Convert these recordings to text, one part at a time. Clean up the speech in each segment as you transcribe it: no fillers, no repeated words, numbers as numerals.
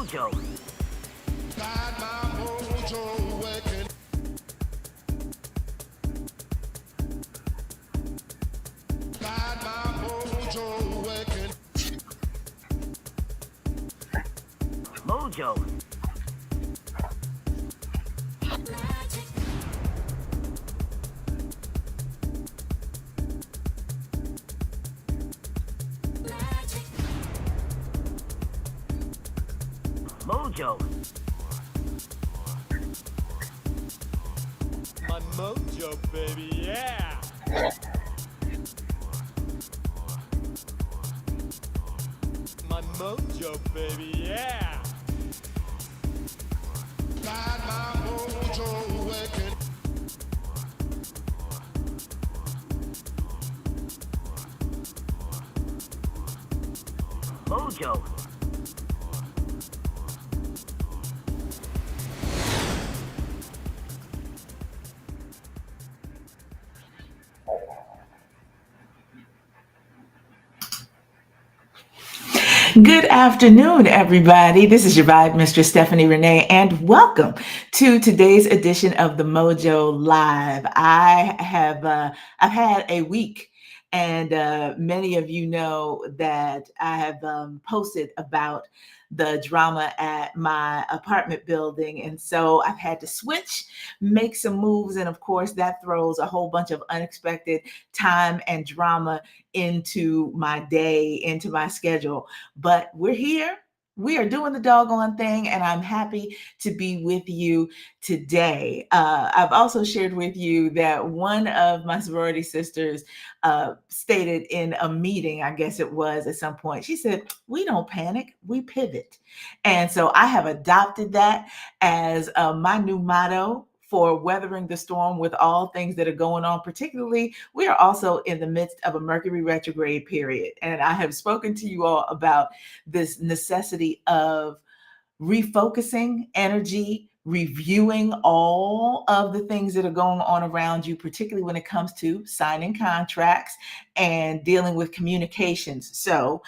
Mojo. Got my mojo working. Got my mojo working. Mojo. Mojo. My mojo, baby, yeah. My mojo, baby, yeah. Got my mojo working. Mojo. Good afternoon, everybody. This is your Vibe Mistress Stephanie Renee, and welcome to today's edition of the Mojo Live. I've had a week, and many of you know that I have posted about the drama at my apartment building, and so I've had to switch, make some moves, and of course that throws a whole bunch of unexpected time and drama into my day, into my schedule. But we're here. We are doing the doggone thing, and I'm happy to be with you today. I've also shared with you that one of my sorority sisters stated in a meeting, I guess it was at some point, she said, "We don't panic, we pivot." And so I have adopted that as my new motto for weathering the storm with all things that are going on. Particularly, we are also in the midst of a Mercury retrograde period. And I have spoken to you all about this necessity of refocusing energy, reviewing all of the things that are going on around you, particularly when it comes to signing contracts and dealing with communications. So,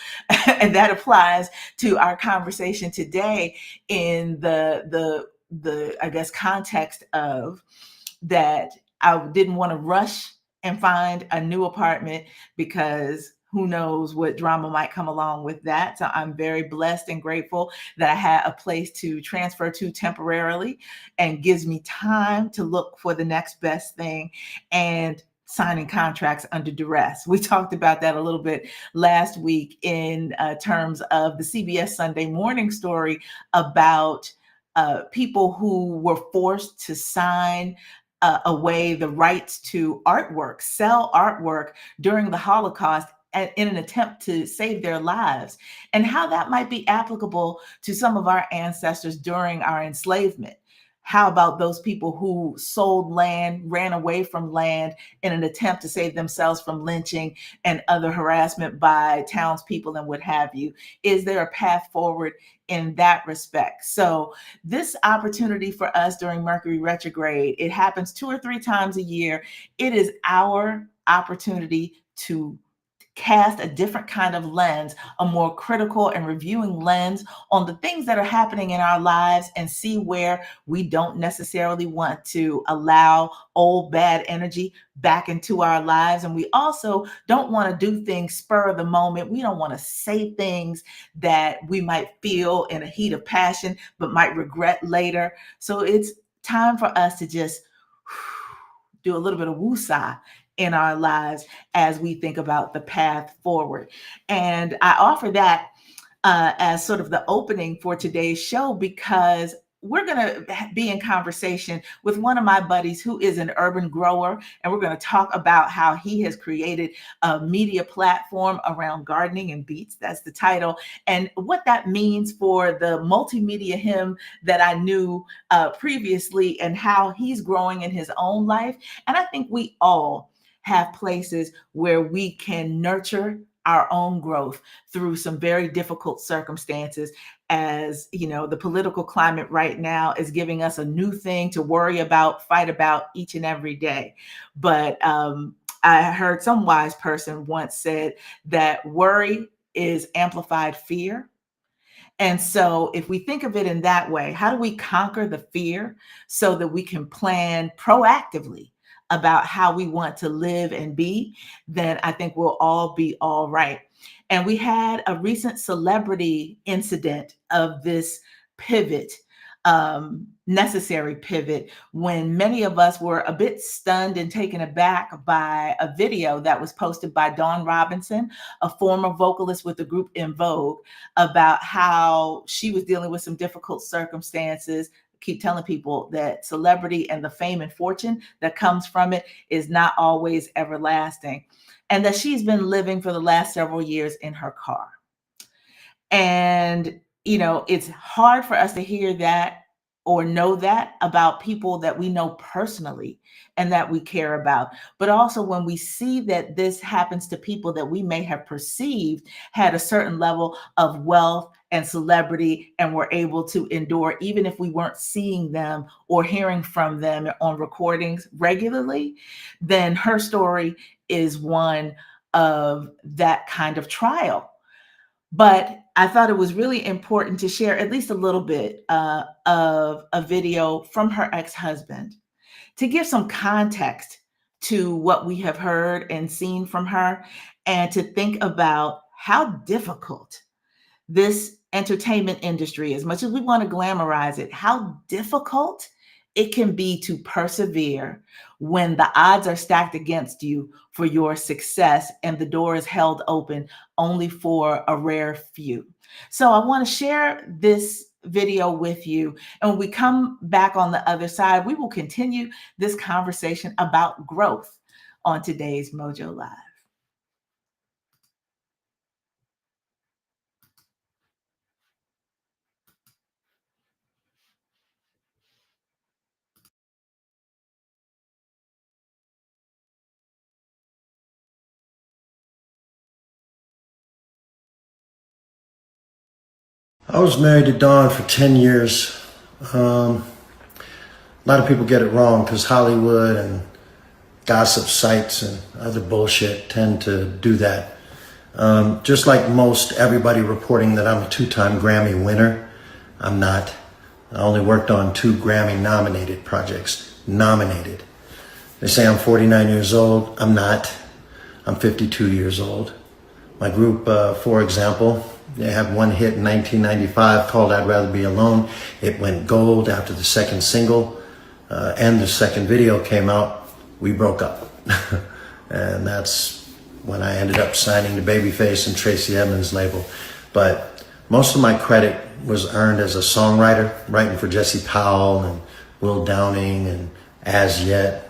and that applies to our conversation today in the I guess context of that I didn't want to rush and find a new apartment because who knows what drama might come along with that. So I'm very blessed and grateful that I had a place to transfer to temporarily and gives me time to look for the next best thing and signing contracts under duress. We talked about that a little bit last week in terms of the CBS Sunday Morning story about people who were forced to sign away the rights to artwork, sell artwork during the Holocaust in an attempt to save their lives, and how that might be applicable to some of our ancestors during our enslavement. How about those people who sold land, ran away from land in an attempt to save themselves from lynching and other harassment by townspeople and what have you? Is there a path forward in that respect? So this opportunity for us during Mercury retrograde, it happens 2 or 3 times a year. It is our opportunity to cast a different kind of lens, a more critical and reviewing lens on the things that are happening in our lives and see where we don't necessarily want to allow old bad energy back into our lives. And we also don't want to do things spur of the moment. We don't want to say things that we might feel in a heat of passion, but might regret later. So it's time for us to just do a little bit of woosah in our lives as we think about the path forward. And I offer that as sort of the opening for today's show because we're going to be in conversation with one of my buddies who is an urban grower, and we're going to talk about how he has created a media platform around gardening and beets. That's the title, and what that means for the multimedia him that I knew previously and how he's growing in his own life. And I think we all have places where we can nurture our own growth through some very difficult circumstances. As you know, the political climate right now is giving us a new thing to worry about, fight about each and every day. But I heard some wise person once said that worry is amplified fear, And so if we think of it in that way, how do we conquer the fear so that we can plan proactively about how we want to live and be? Then I think we'll all be all right. And we had a recent celebrity incident of this pivot, necessary pivot, when many of us were a bit stunned and taken aback by a video that was posted by Dawn Robinson, a former vocalist with the group In Vogue, about how she was dealing with some difficult circumstances. Keep telling people that celebrity and the fame and fortune that comes from it is not always everlasting, and that she's been living for the last several years in her car. And, it's hard for us to hear that or know that about people that we know personally and that we care about. But also when we see that this happens to people that we may have perceived had a certain level of wealth and celebrity and were able to endure, even if we weren't seeing them or hearing from them on recordings regularly, then her story is one of that kind of trial. But I thought it was really important to share at least a little bit of a video from her ex-husband to give some context to what we have heard and seen from her, and to think about how difficult this entertainment industry, as much as we want to glamorize it, how difficult it can be to persevere when the odds are stacked against you for your success and the door is held open only for a rare few. So I want to share this video with you. And when we come back on the other side, we will continue this conversation about growth on today's Mojo Live. I was married to Dawn for 10 years. A lot of people get it wrong because Hollywood and gossip sites and other bullshit tend to do that. Just like most everybody reporting that I'm a 2-time Grammy winner, I'm not. I only worked on 2 Grammy nominated projects. Nominated. They say I'm 49 years old. I'm not. I'm 52 years old. My group, for example, they had one hit in 1995 called I'd Rather Be Alone. It went gold after the second single and the second video came out. We broke up. And that's when I ended up signing to Babyface and Tracy Edmonds' label. But most of my credit was earned as a songwriter, writing for Jesse Powell and Will Downing and As Yet,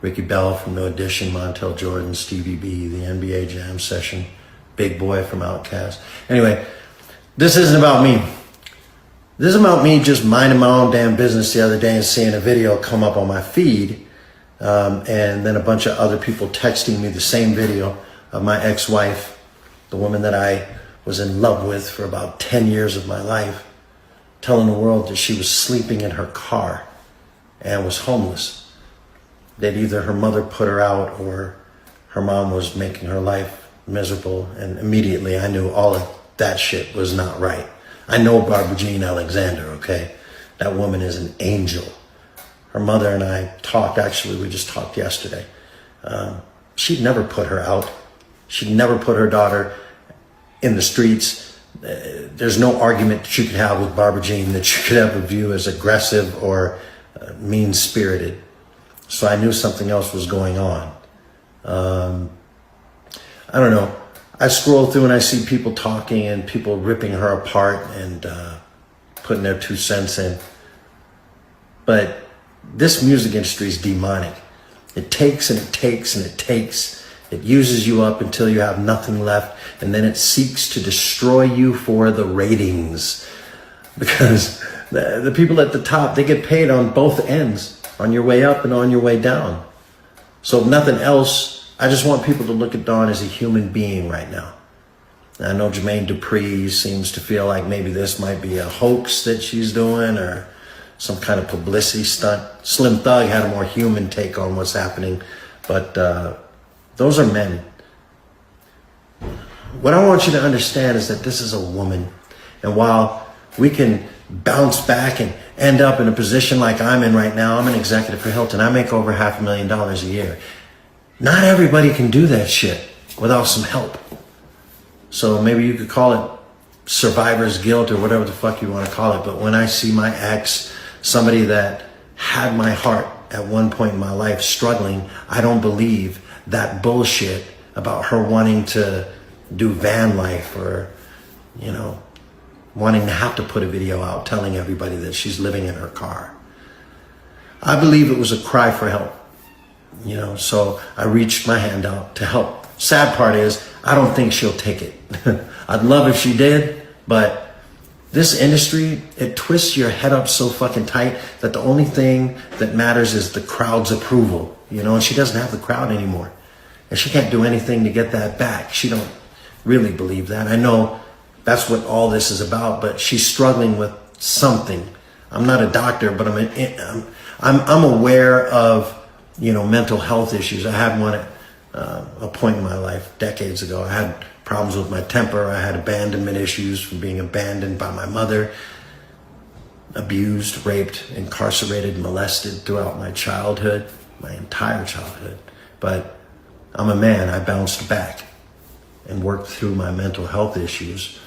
Ricky Bell from No Edition, Montel Jordan, Stevie B, the NBA Jam Session, Big Boy from Outkast. Anyway, this isn't about me. This is about me just minding my own damn business the other day and seeing a video come up on my feed, and then a bunch of other people texting me the same video of my ex-wife, the woman that I was in love with for about 10 years of my life, telling the world that she was sleeping in her car and was homeless. That either her mother put her out or her mom was making her life miserable. And immediately I knew all of that shit was not right. I know Barbara Jean Alexander, okay? That woman is an angel. Her mother and I talked, actually, we just talked yesterday. She'd never put her out. She'd never put her daughter in the streets. There's no argument that you could have with Barbara Jean that you could ever view as aggressive or mean-spirited. So I knew something else was going on. I don't know. I scroll through and I see people talking and people ripping her apart and putting their 2 cents in. But this music industry is demonic. It takes and it takes and it takes. It uses you up until you have nothing left, and then it seeks to destroy you for the ratings. Because the people at the top, they get paid on both ends, on your way up and on your way down. So if nothing else, I just want people to look at Dawn as a human being right now. I know Jermaine Dupri seems to feel like maybe this might be a hoax that she's doing or some kind of publicity stunt. Slim Thug had a more human take on what's happening, but those are men. What I want you to understand is that this is a woman, And while we can bounce back and end up in a position like I'm in right now, I'm an executive for Hilton. I make over $500,000 a year. Not everybody can do that shit without some help. So maybe you could call it survivor's guilt or whatever the fuck you want to call it. But when I see my ex, somebody that had my heart at one point in my life struggling, I don't believe that bullshit about her wanting to do van life or, you know, wanting to have to put a video out telling everybody that she's living in her car. I believe it was a cry for help, you know, so I reached my hand out to help. Sad part is, I don't think she'll take it. I'd love if she did, but this industry, it twists your head up so fucking tight that the only thing that matters is the crowd's approval, you know, and she doesn't have the crowd anymore. And she can't do anything to get that back. She don't really believe that. I know that's what all this is about, but she's struggling with something. I'm not a doctor, but I'm aware of, you know, mental health issues. I had one at a point in my life decades ago. I had problems with my temper. I had abandonment issues from being abandoned by my mother, abused, raped, incarcerated, molested throughout my childhood, my entire childhood. But I'm a man. I bounced back and worked through my mental health issues.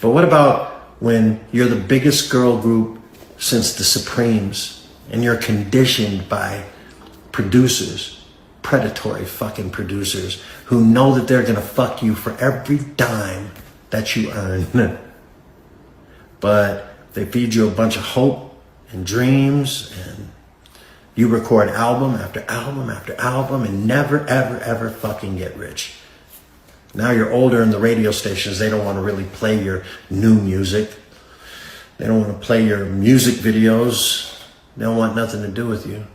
But what about when you're the biggest girl group since the Supremes and you're conditioned by producers, predatory fucking producers who know that they're gonna fuck you for every dime that you earn. But they feed you a bunch of hope and dreams, and you record album after album after album and never, ever, ever fucking get rich. Now you're older and the radio stations, they don't want to really play your new music. They don't want to play your music videos. They don't want nothing to do with you.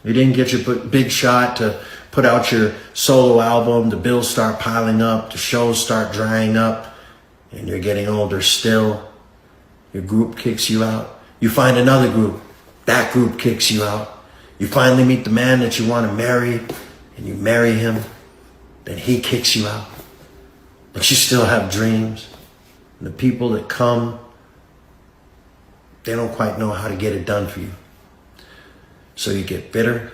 You didn't get your big shot to put out your solo album, the bills start piling up, the shows start drying up, and you're getting older still. Your group kicks you out. You find another group. That group kicks you out. You finally meet the man that you want to marry, and you marry him. Then he kicks you out. But you still have dreams. And the people that come, they don't quite know how to get it done for you. So you get bitter,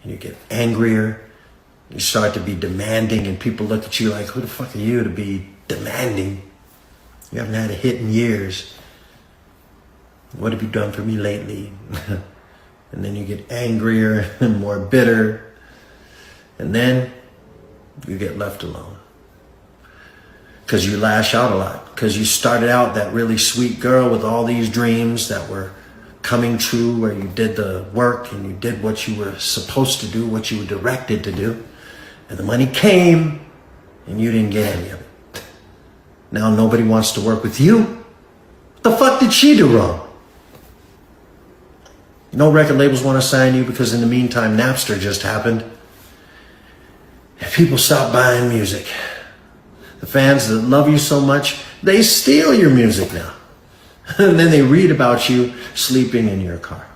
and you get angrier. You start to be demanding, and people look at you like, who the fuck are you to be demanding? You haven't had a hit in years. What have you done for me lately? And then you get angrier and more bitter. And then you get left alone. Because you lash out a lot. Because you started out that really sweet girl with all these dreams that were coming true, where you did the work and you did what you were supposed to do, what you were directed to do. And the money came and you didn't get any of it. Now nobody wants to work with you. What the fuck did she do wrong? No record labels want to sign you because in the meantime, Napster just happened. And people stop buying music. The fans that love you so much, they steal your music now. And then they read about you sleeping in your car.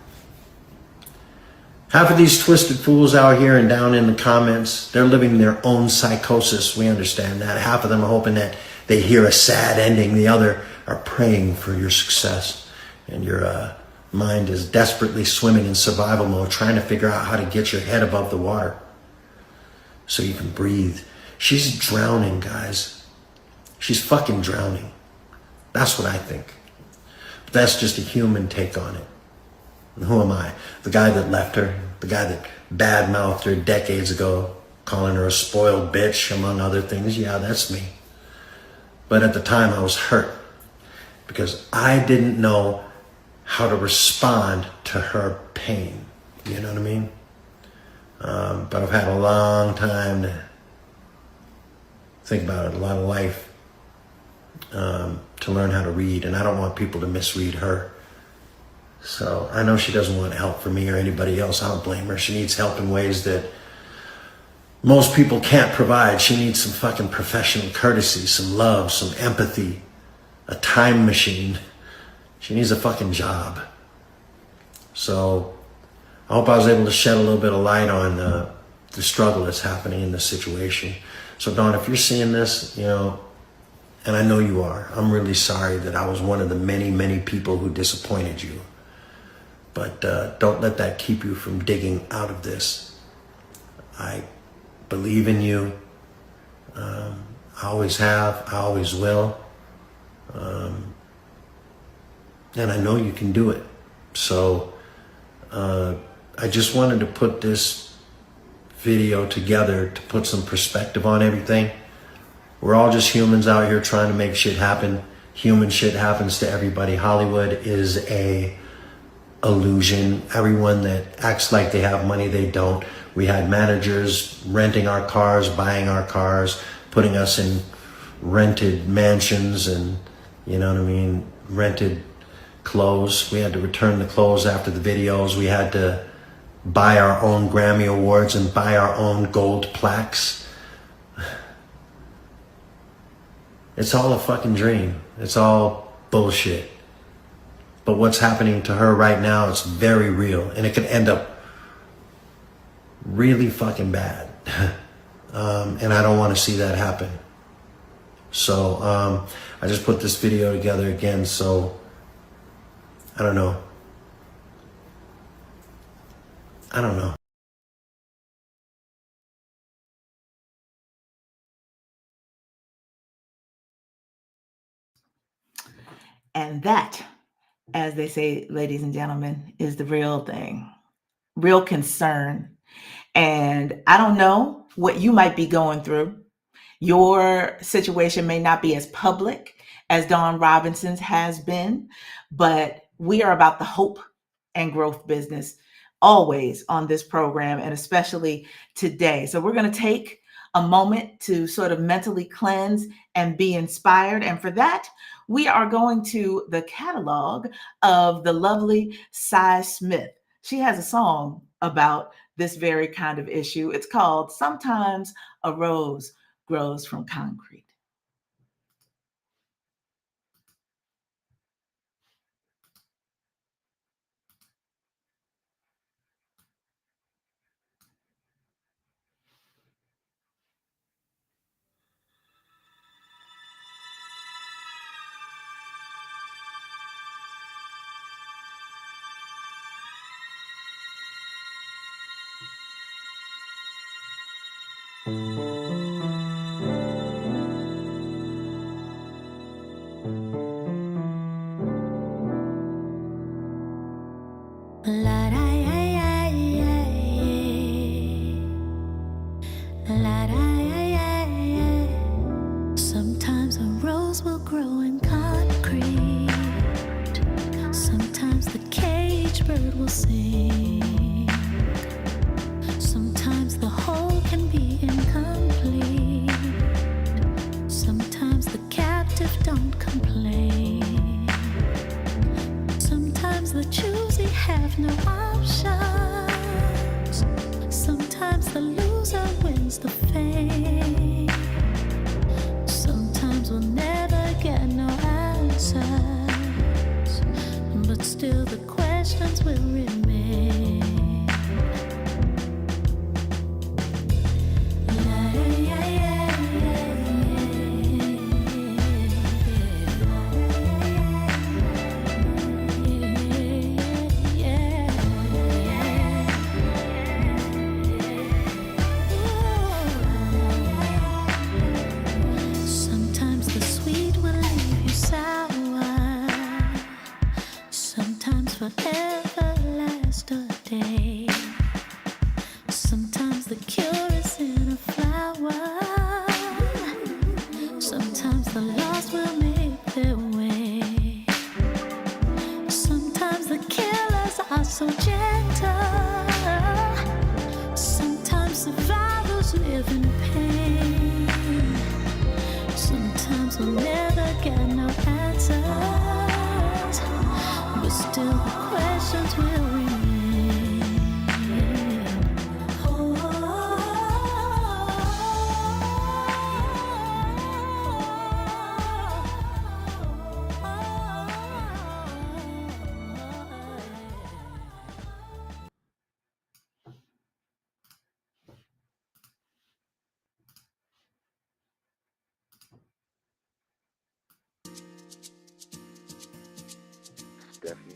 Half of these twisted fools out here and down in the comments, they're living their own psychosis. We understand that. Half of them are hoping that they hear a sad ending. The other are praying for your success. And your mind is desperately swimming in survival mode, trying to figure out how to get your head above the water so you can breathe. She's drowning, guys. She's fucking drowning. That's what I think. But that's just a human take on it. And who am I? The guy that left her, the guy that bad-mouthed her decades ago, calling her a spoiled bitch, among other things. Yeah, that's me. But at the time, I was hurt because I didn't know how to respond to her pain. You know what I mean? But I've had a long time to think about it, a lot of life to learn how to read, and I don't want people to misread her. So I know she doesn't want help from me or anybody else. I don't blame her. She needs help in ways that most people can't provide. She needs some fucking professional courtesy, some love, some empathy, a time machine. She needs a fucking job. So I hope I was able to shed a little bit of light on the struggle that's happening in this situation. So Dawn, if you're seeing this, you know, And I know you are. I'm really sorry that I was one of the many, many people who disappointed you. But don't let that keep you from digging out of this. I believe in you. I always have. I always will. And I know you can do it. So I just wanted to put this video together to put some perspective on everything. We're all just humans out here trying to make shit happen. Human shit happens to everybody. Hollywood is a illusion. Everyone that acts like they have money, they don't. We had managers renting our cars, buying our cars, putting us in rented mansions and, you know what I mean, rented clothes. We had to return the clothes after the videos. We had to buy our own Grammy Awards and buy our own gold plaques. It's all a fucking dream. It's all bullshit. But what's happening to her right now is very real, and it could end up really fucking bad. And I don't want to see that happen. So I just put this video together again, so I don't know. And that, as they say, ladies and gentlemen, is the real thing, real concern. And I don't know what you might be going through. Your situation may not be as public as Dawn Robinson's has been, but we are about the hope and growth business always on this program, and especially today. So we're going to take a moment to sort of mentally cleanse and be inspired. And for that, we are going to the catalog of the lovely Cy Smith. She has a song about this very kind of issue. It's called Sometimes a Rose Grows from Concrete. Sometimes a rose will grow in concrete. Sometimes the caged bird will sing. Sometimes the whole can be incomplete. Sometimes the captive don't complain. Sometimes the choosy have no options. Sometimes the loser wins the fame. Sometimes we'll never get no answers, but still the questions will remain.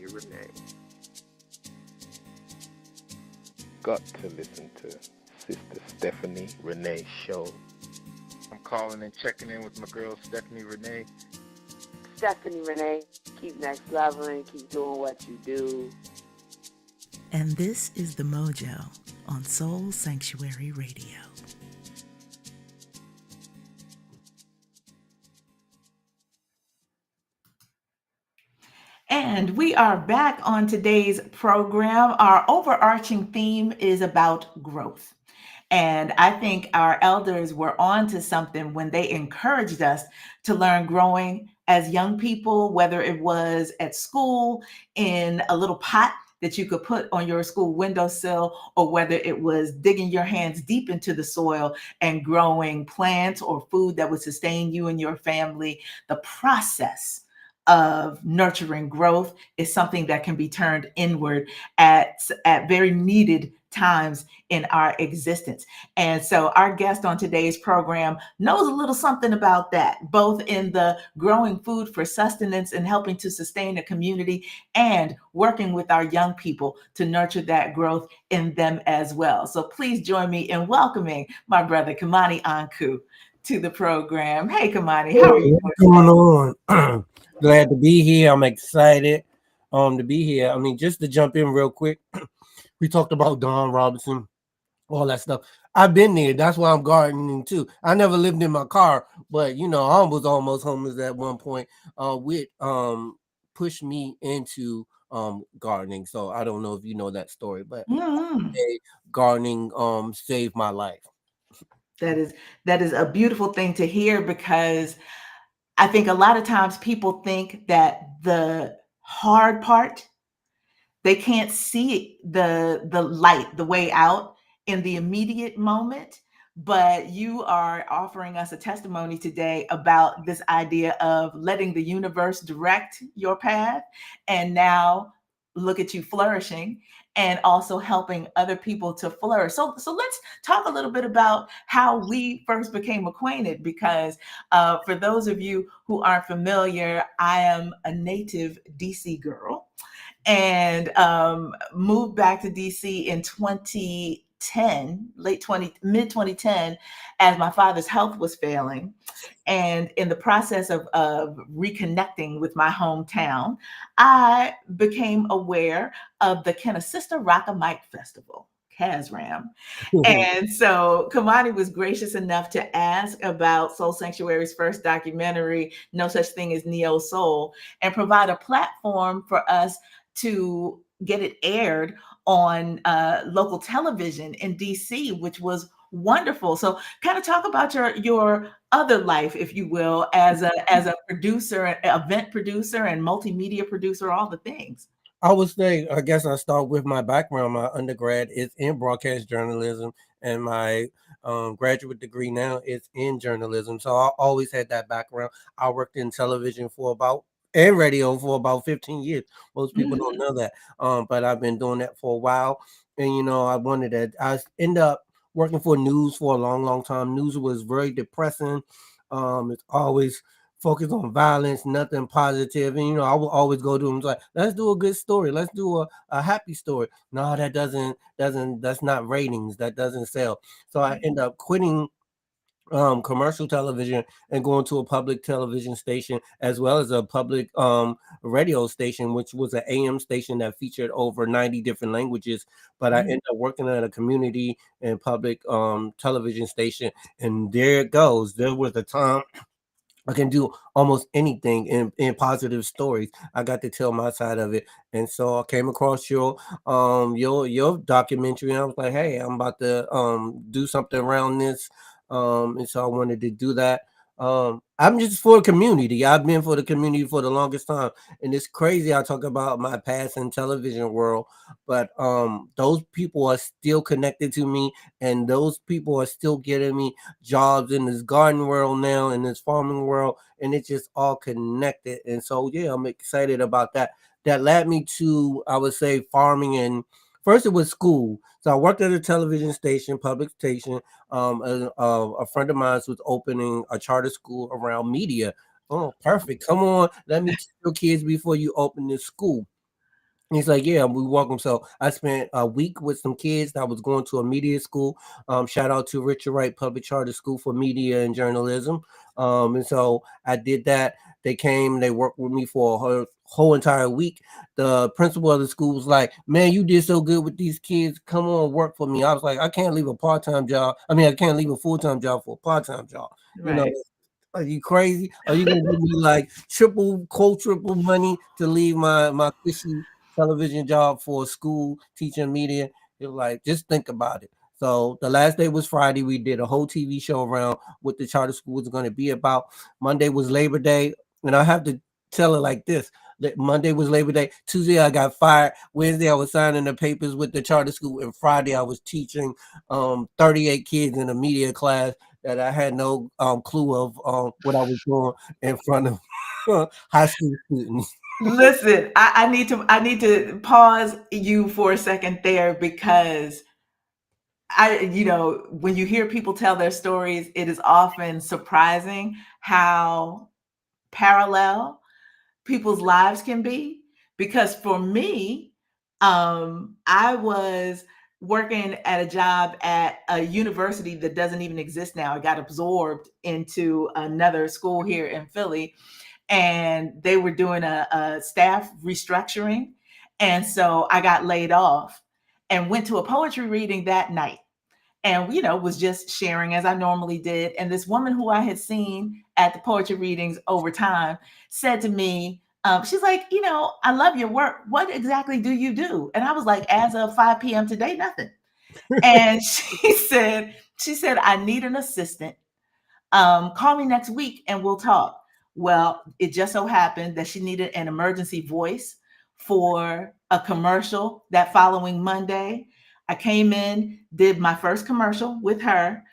Renee. Got to listen to Sister Stephanie Renee's show. I'm calling and checking in with my girl Stephanie Renee. Stephanie Renee, keep next leveling, keep doing what you do. And this is the Mojo on Soul Sanctuary Radio. And we are back on today's program. Our overarching theme is about growth. And I think our elders were on to something when they encouraged us to learn growing as young people, whether it was at school in a little pot that you could put on your school windowsill, or whether it was digging your hands deep into the soil and growing plants or food that would sustain you and your family. The process of nurturing growth is something that can be turned inward at very needed times in our existence. And so our guest on today's program knows a little something about that, both in the growing food for sustenance and helping to sustain a community, and working with our young people to nurture that growth in them as well. So please join me in welcoming my brother KIMANI Anku to the program. Hey KIMANI, how are you? What's going on? Glad to be here. I'm excited to be here. I mean, just to jump in real quick, we talked about Don Robinson, all that stuff. I've been there. That's why I'm gardening too. I never lived in my car, but I was almost homeless at one point. Which pushed me into gardening. So I don't know if you know that story, but gardening saved my life. That is a beautiful thing to hear, because I think a lot of times people think that the hard part, they can't see the light, the way out in the immediate moment. But you are offering us a testimony today about this idea of letting the universe direct your path, and now look at you flourishing and also helping other people to flourish. So let's talk a little bit about how we first became acquainted, because for those of you who aren't familiar, I am a native DC girl, and moved back to DC in 2010, mid 2010, as my father's health was failing. And in the process of reconnecting with my hometown, I became aware of the Kennesista Rock a Mic Festival, CASRAM. And so KIMANI was gracious enough to ask about Soul Sanctuary's first documentary, No Such Thing as Neo Soul, and provide a platform for us to get it aired on local television in DC, which was wonderful. So kind of talk about your other life, if you will, as a producer, an event producer and multimedia producer, all the things. I would say, I guess I start with my background. My undergrad is in broadcast journalism, and my graduate degree now is in journalism. So I always had that background. I worked in television and radio for about 15 years. Most people don't know that. But I've been doing that for a while. And, I end up working for news for a long, long time. News was very depressing. It's always focused on violence, nothing positive. And I will always go to them like, let's do a good story. Let's do a happy story. No, that's not ratings. That doesn't sell. So I end up quitting commercial television and going to a public television station, as well as a public radio station, which was an AM station that featured over 90 different languages. But I ended up working at a community and public television station, and there it goes. There was a time I can do almost anything in positive stories. I got to tell my side of it. And so I came across your documentary, and I was like, hey, I'm about to do something around this. And so I wanted to do that. I'm just for the community. I've been for the community for the longest time. And it's crazy I talk about my past in television world, but those people are still connected to me, and those people are still getting me jobs in this garden world now, in this farming world, and it's just all connected. And so yeah, I'm excited about that. That led me to, I would say, farming. And first it was school. So I worked at a television station, public station. A friend of mine was opening a charter school around media. Oh, perfect. Come on, let me teach your kids before you open this school. He's like, yeah, we welcome. So I spent a week with some kids that was going to a media school. Shout out to Richard Wright Public Charter School for Media and Journalism. And so I did that. They came, they worked with me for a whole entire week. The principal of the school was like, man, you did so good with these kids. Come on, work for me. I was like, I can't leave a part-time job. I mean, I can't leave a full-time job for a part-time job. You know, Right. are you crazy? Are you gonna give me like triple money to leave my cushy television job for a school teaching media? You're like, just think about it. So the last day was Friday. We did a whole TV show around what the charter school was going to be about. Monday was Labor Day, and I have to tell it like this. That Monday was Labor Day. Tuesday I got fired. Wednesday I was signing the papers with the charter school, and Friday I was teaching 38 kids in a media class that I had no clue of what I was doing in front of high school students. Listen, I need to pause you for a second there because when you hear people tell their stories, it is often surprising how parallel people's lives can be. Because for me, I was working at a job at a university that doesn't even exist now. I got absorbed into another school here in Philly, and they were doing a staff restructuring. And so I got laid off and went to a poetry reading that night, and was just sharing as I normally did. And this woman who I had seen at the poetry readings over time said to me, she's like, I love your work. What exactly do you do? And I was like, as of 5 p.m. today, nothing. And she said, I need an assistant. Call me next week and we'll talk. Well, it just so happened that she needed an emergency voice for a commercial that following Monday. I came in, did my first commercial with her,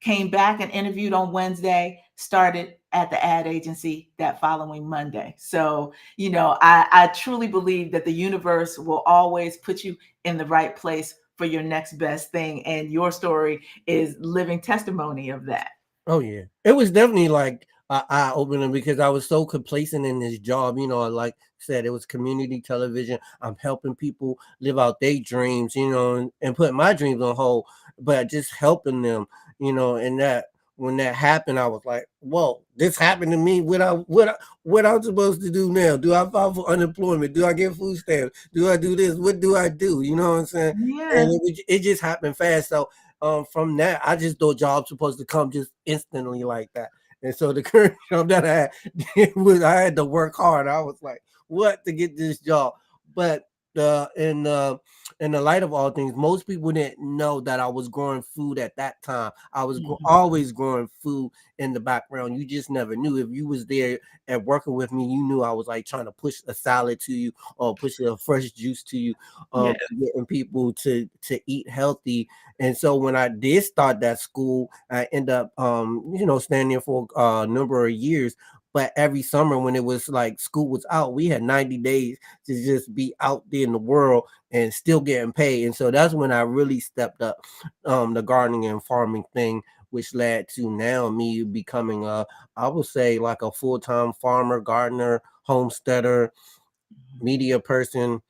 came back and interviewed on Wednesday, started at the ad agency that following Monday. So, I truly believe that the universe will always put you in the right place for your next best thing. And your story is living testimony of that. Oh yeah, it was definitely like eye opening because I was so complacent in this job. Like I said, it was community television. I'm helping people live out their dreams, and putting my dreams on hold, but just helping them, and that when that happened, I was like, whoa, this happened to me. What I'm supposed to do now? Do I file for unemployment? Do I get food stamps? Do I do this? What do I do? You know what I'm saying? Yeah. And it just happened fast. So from that, I just thought jobs supposed to come just instantly like that. And so the current job that I had I had to work hard. I was like, what to get this job? But in the light of all things, most people didn't know that I was growing food at that time. I was Mhm. always growing food in the background. You just never knew. If you was there and working with me, you knew I was like trying to push a salad to you or push a fresh juice to you, Yeah. getting people to eat healthy. And so when I did start that school, I ended up staying there for a number of years. But every summer when it was like school was out, we had 90 days to just be out there in the world and still getting paid. And so that's when I really stepped up the gardening and farming thing, which led to now me becoming I would say like a full-time farmer, gardener, homesteader, media person,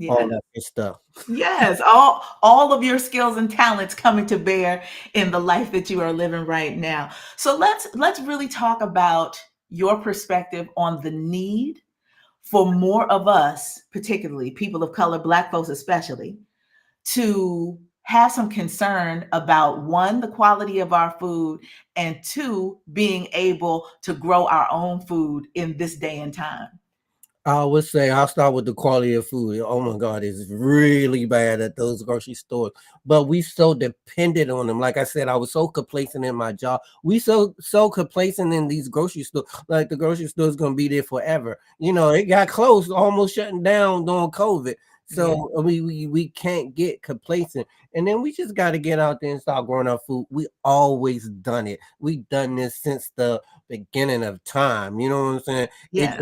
all Yeah. that good stuff. Yes, all of your skills and talents coming to bear in the life that you are living right now. So let's really talk about your perspective on the need for more of us, particularly people of color, Black folks especially, to have some concern about one, the quality of our food, and two, being able to grow our own food in this day and time. I would say I'll start with the quality of food. Oh my God, it's really bad at those grocery stores. But we so dependent on them. Like I said, I was so complacent in my job. We so complacent in these grocery stores. Like the grocery store is gonna be there forever. It got close, almost shutting down during COVID. Yeah. So we can't get complacent. And then we just got to get out there and start growing our food. We always done it. We done this since the beginning of time. You know what I'm saying? Yes.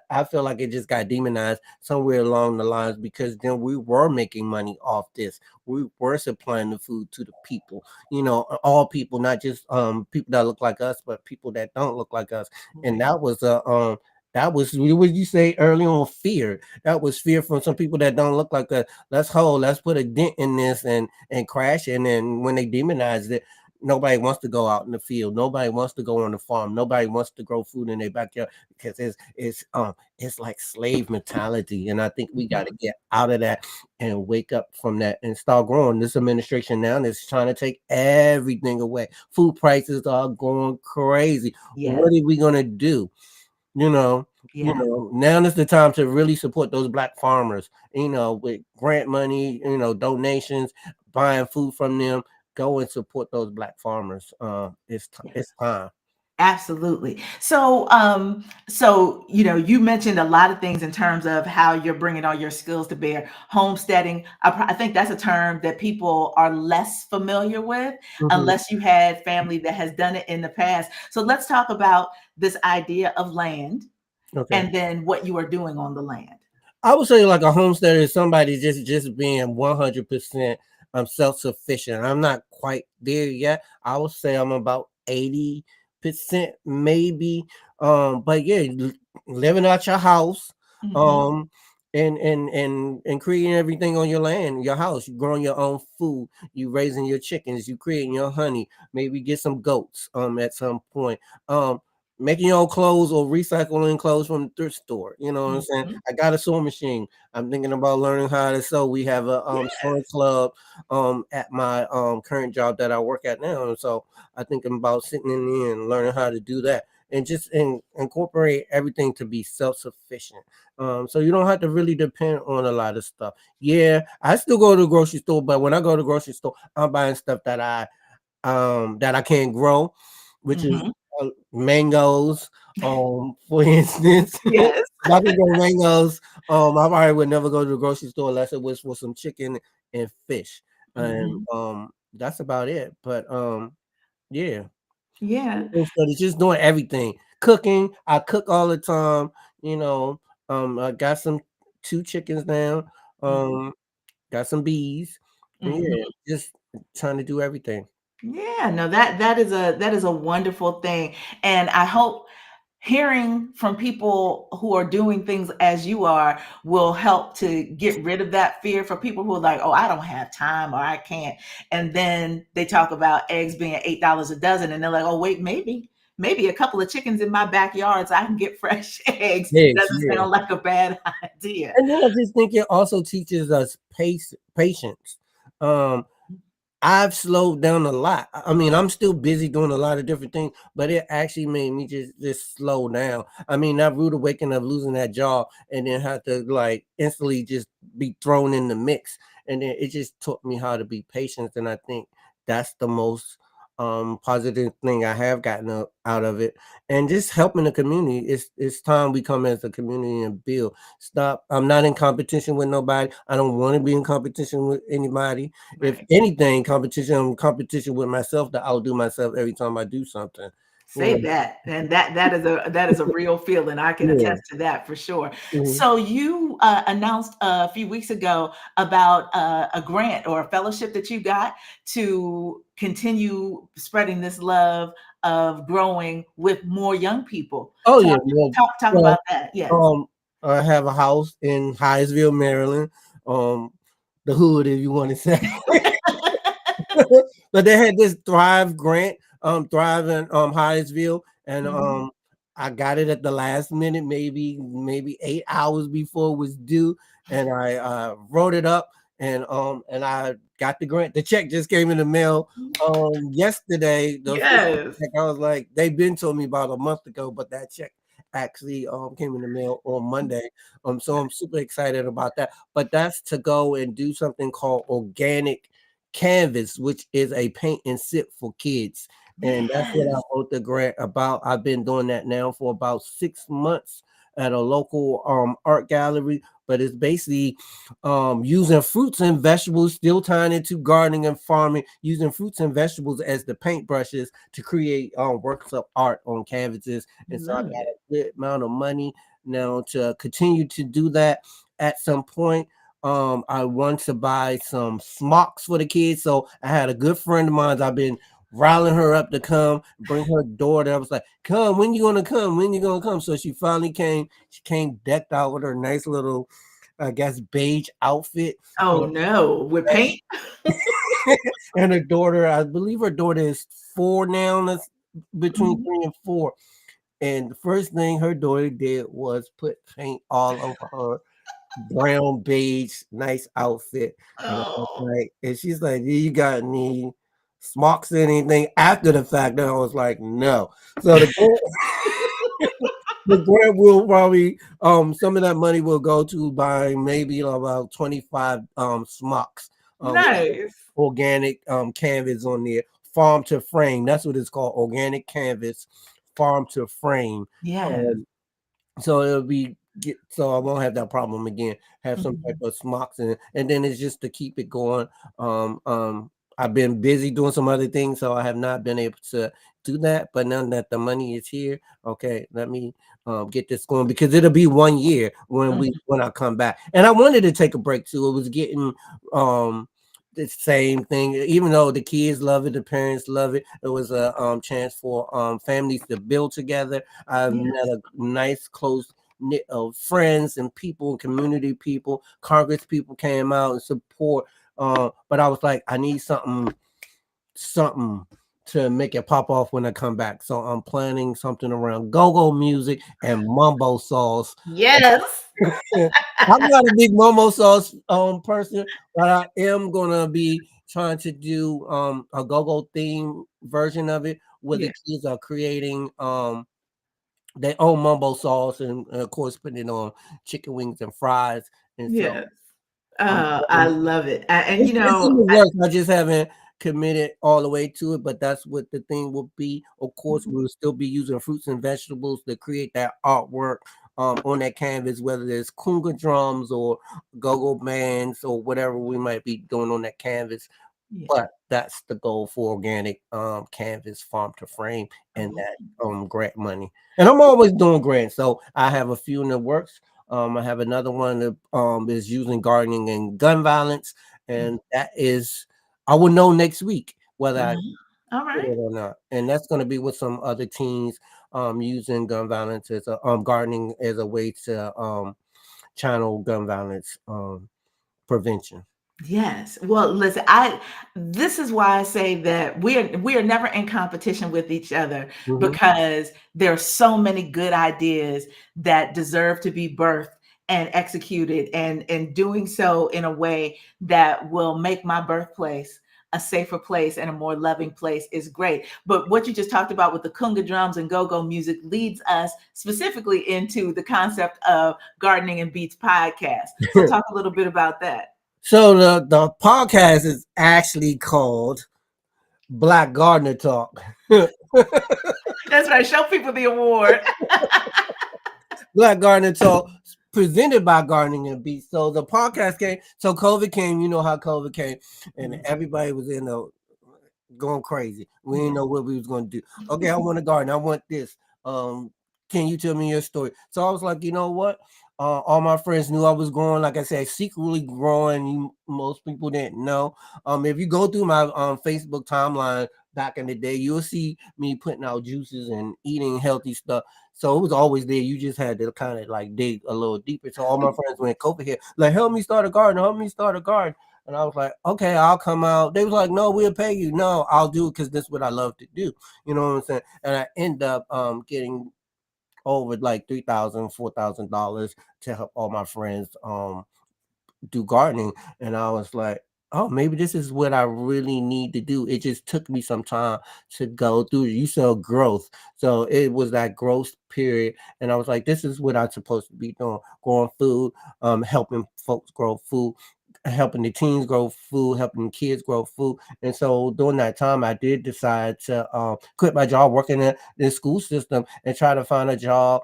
I feel like it just got demonized somewhere along the lines because then we were making money off this. We were supplying the food to the people, all people, not just people that look like us, but people that don't look like us. And Right. that was That was what would you say early on? Fear. That was fear from some people that don't look like a. Let's put a dent in this and crash. And then when they demonized it, nobody wants to go out in the field. Nobody wants to go on the farm. Nobody wants to grow food in their backyard because it's like slave mentality. And I think we got to get out of that and wake up from that and start growing. This administration now is trying to take everything away. Food prices are going crazy. Yes. What are we gonna do? you know Yeah. Now is the time to really support those black farmers, with grant money, donations, buying food from them. Go and support those black farmers. It's time. Absolutely. So you mentioned a lot of things in terms of how you're bringing all your skills to bear. Homesteading, I think that's a term that people are less familiar with, Mhm. unless you had family that has done it in the past. So let's talk about this idea of land, Okay. and then what you are doing on the land. I would say like a homesteader is somebody just being 100% self-sufficient. I'm not quite there yet. I would say I'm about 80% maybe. But yeah, living out your house, Mhm. um, and creating everything on your land, your house. You growing your own food, you raising your chickens, you creating your honey, maybe get some goats at some point. Making your own clothes or recycling clothes from the thrift store. You know what I'm saying? Mhm. I got a sewing machine. I'm thinking about learning how to sew. We have a sewing Yes. club at my current job that I work at now. And so I think I'm about sitting in there and learning how to do that and just incorporate everything to be self-sufficient. So you don't have to really depend on a lot of stuff. Yeah, I still go to the grocery store, but when I go to the grocery store, I'm buying stuff that I can't grow, which is Mhm. mangoes. For instance, Yes. if I could grow mangoes, I probably would never go to the grocery store unless it was for some chicken and fish, and Mhm. that's about it. But yeah, Yeah. so it's just doing everything. Cooking, I cook all the time. I got some two chickens now. Mhm. Um, got some bees, and yeah, Mhm. just trying to do everything. Yeah, no, that is a wonderful thing. And I hope hearing from people who are doing things as you are will help to get rid of that fear for people who are like, oh, I don't have time or I can't. And then they talk about eggs being $8 a dozen, and they're like, oh, wait, maybe a couple of chickens in my backyard so I can get fresh eggs. Yes, Doesn't yeah. sound like a bad idea. And then I just think it also teaches us patience. Um, I've slowed down a lot. I mean, I'm still busy doing a lot of different things, but it actually made me just slow down. I mean, that rude awakening of losing that job and then have to like instantly just be thrown in the mix, and then it just taught me how to be patient. And I think that's the most positive thing I have gotten out of it, and just helping the community. It's time we come as a community and build. Stop. I'm not in competition with nobody. I don't want to be in competition with anybody. If Right. anything, competition with myself to outdo myself every time I do something. You Say know? that, and that is a real feeling. I can Yeah. attest to that for sure. Mhm. So you announced a few weeks ago about a grant or a fellowship that you got to continue spreading this love of growing with more young people. Oh Talk yeah. Well, talk well, about that. Yes. um, I have a house in Hyattsville, Maryland. Um, the hood, if you want to say. But they had this Thrive grant, Thrive in Hyattsville, and Mhm. I got it at the last minute, maybe 8 hours before it was due, and I wrote it up, and I got the grant. The check just came in the mail yesterday. The official Yes. check. I was like, they've been told me about a month ago, but that check actually came in the mail on Monday. So I'm super excited about that. But that's to go and do something called organic canvas, which is a paint and sip for kids. And that's what I Yes. wrote the grant about. I've been doing that now for about 6 months at a local art gallery, but it's basically using fruits and vegetables, still tying into gardening and farming, using fruits and vegetables as the paintbrushes to create works of art on canvases. And so I got Love a it. good amount of money now to continue to do that at some point. I want to buy some smocks for the kids. So I had a good friend of mine I've been riling her up to come, bring her daughter. I was like, come, when you gonna come? When you gonna come? So she finally came. She came decked out with her nice little, I guess, beige outfit. Oh no, with paint? And her daughter, I believe her daughter is 4 now. That's between Mhm. 3 and 4. And the first thing her daughter did was put paint all over her brown beige nice outfit. And I was Oh, like, and she's like, "Do you got any smocks or anything?" After the fact, then I was like, no. So the grant will probably some of that money will go to buying maybe about 25 smocks, nice. organic canvas on there, farm to frame. That's what it's called, organic canvas, farm to frame. Yes. Um, so it'll be so I won't have that problem again. Have some type Mhm. of smocks in it, and then it's just to keep it going. I've been busy doing some other things, so I have not been able to do that. But now that the money is here, okay, let me get this going because it'll be 1 year Mhm. when I come back. And I wanted to take a break too. It was getting the same thing, even though the kids love it, the parents love it. It was a chance for families to build together. I've met Yes. a nice close knit of friends and people, community people, Congress people came out and support. But I was like, I need something to make it pop off when I come back. So I'm planning something around go-go music and mumbo sauce. Yes. I'm not a big momo sauce person, but I am gonna be trying to do a go-go theme version of it where the Yeah. kids are creating their own mumbo sauce and of course putting it on chicken wings and fries. And so Yes. I'm I love it. And it's in the works. I just haven't committed all the way to it, but that's what the thing will be. Of course, we'll still be using fruits and vegetables to create that artwork on that canvas, whether it's kunga drums or go-go bands or whatever we might be doing on that canvas. yeah. But that's the goal for organic canvas farm to frame and Oh, that grant money. And I'm always doing grants. So I have a few in the works. I have another one that is using gardening and gun violence, mm, and that is I will know next week whether I all did right. it or not. And that's going to be with some other teens using gun violence as a gardening as a way to channel gun violence prevention. Yes. Well, listen, I this is why I say that we are never in competition with each other Mhm. because there are so many good ideas that deserve to be birthed and executed and doing so in a way that will make my birthplace a safer place and a more loving place is great. But what you just talked about with the kunga drums and go-go music leads us specifically into the concept of gardening and beats podcast. So talk a little bit about that. So the podcast is actually called Black Gardener Talk. That's right. Show people the award. Black Gardener Talk presented by Gardening and Beats. So the podcast came. So COVID came. You know how COVID came, and Mhm. everybody was in the going crazy. We didn't Yeah. know what we was going to do. Okay, I want a garden. I want this. Can you tell me your story? So I was like, you know what? All my friends knew I was growing. Like I said, secretly growing. Most people didn't know. If you go through my Facebook timeline back in the day, you'll see me putting out juices and eating healthy stuff. So it was always there. You just had to kind of like dig a little deeper. So all my friends went over here, like, help me start a garden. Help me start a garden. And I was like, okay, I'll come out. They was like, no, we'll pay you. No, I'll do it because this is what I love to do. You know what I'm saying? And I end up getting over like $3,000, $4,000 to help all my friends do gardening. And I was like, oh, maybe this is what I really need to do. It just took me some time to go through. You saw growth. So it was that growth period. And I was like, this is what I'm supposed to be doing, growing food, helping folks grow food, helping the teens grow food, helping the kids grow food. And so during that time, I did decide to quit my job working in the school system and try to find a job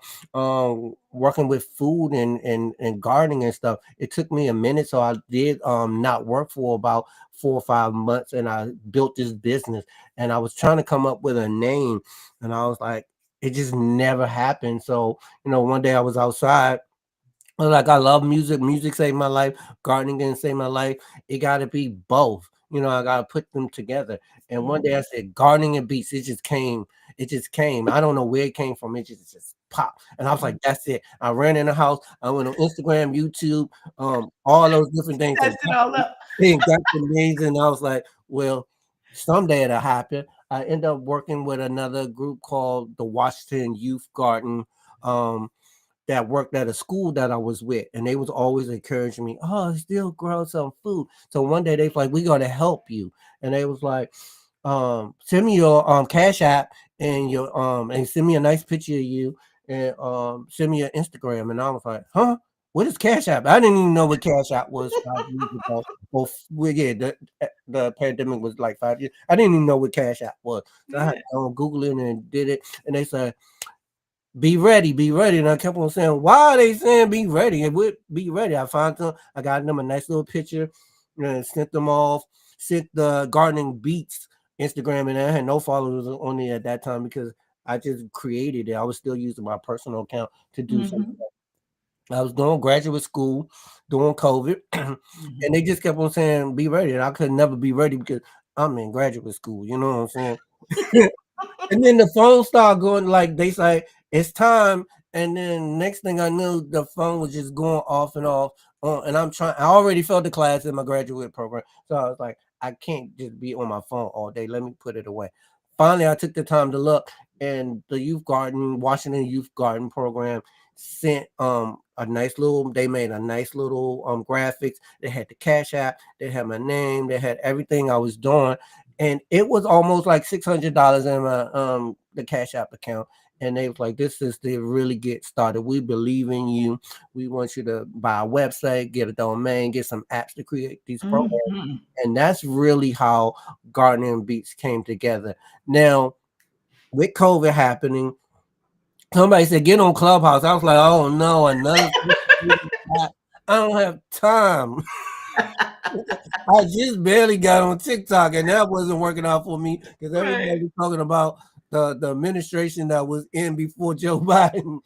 working with food and gardening and stuff. It took me a minute, so I did not work for about 4 or 5 months, and I built this business. And I was trying to come up with a name, and I was like, it just never happened. So one day I was outside. Like, I love music. Music saved my life. Gardening didn't save my life. It got to be both. I gotta put them together. And one day I said gardening and beats. It just came. It just came. I don't know where it came from. It just popped. And I was like, that's it. I ran in the house. I went on Instagram, YouTube, all those different things. Test it all up. And got the names. And I was like, well, someday it'll happen. I ended up working with another group called the Washington Youth Garden. That worked at a school that I was with, and they was always encouraging me, oh, still grow some food. So one day they was like, we gotta help you. And they was like, send me your Cash App and your and send me a nice picture of you and send me your Instagram. And I was like, huh? What is Cash App? I didn't even know what Cash App was 5 years ago. Well, yeah, the pandemic was like 5 years. I didn't even know what Cash App was. So I had to Google it and did it. And they said, be ready, be ready. And I kept on saying, why are they saying be ready? It would be ready. I found them, I got them a nice little picture and sent them off, sent the gardening beats Instagram, and I had no followers on it at that time because I just created it. I was still using my personal account to do something. I was doing graduate school during COVID, and they just kept on saying, be ready. And I could never be ready because I'm in graduate school, you know what I'm saying? And then the phone started going like they say it's time, and then next thing I knew, the phone was just going off and off. And I already felt the class in my graduate program, so I was like, I can't just be on my phone all day. Let me put it away. Finally, I took the time to look, and the Washington Youth Garden program sent a nice little. They made a nice little graphics. They had the Cash App. They had my name. They had everything I was doing. And it was almost like $600 in my the Cash App account. And they was like, this is to really get started. We believe in you. We want you to buy a website, get a domain, get some apps to create these programs. And that's really how Gardening and Beats came together. Now, with COVID happening, somebody said, get on Clubhouse. I was like, oh no, another I don't have time. I just barely got on TikTok, and that wasn't working out for me because everybody was talking about the administration that was in before Joe Biden.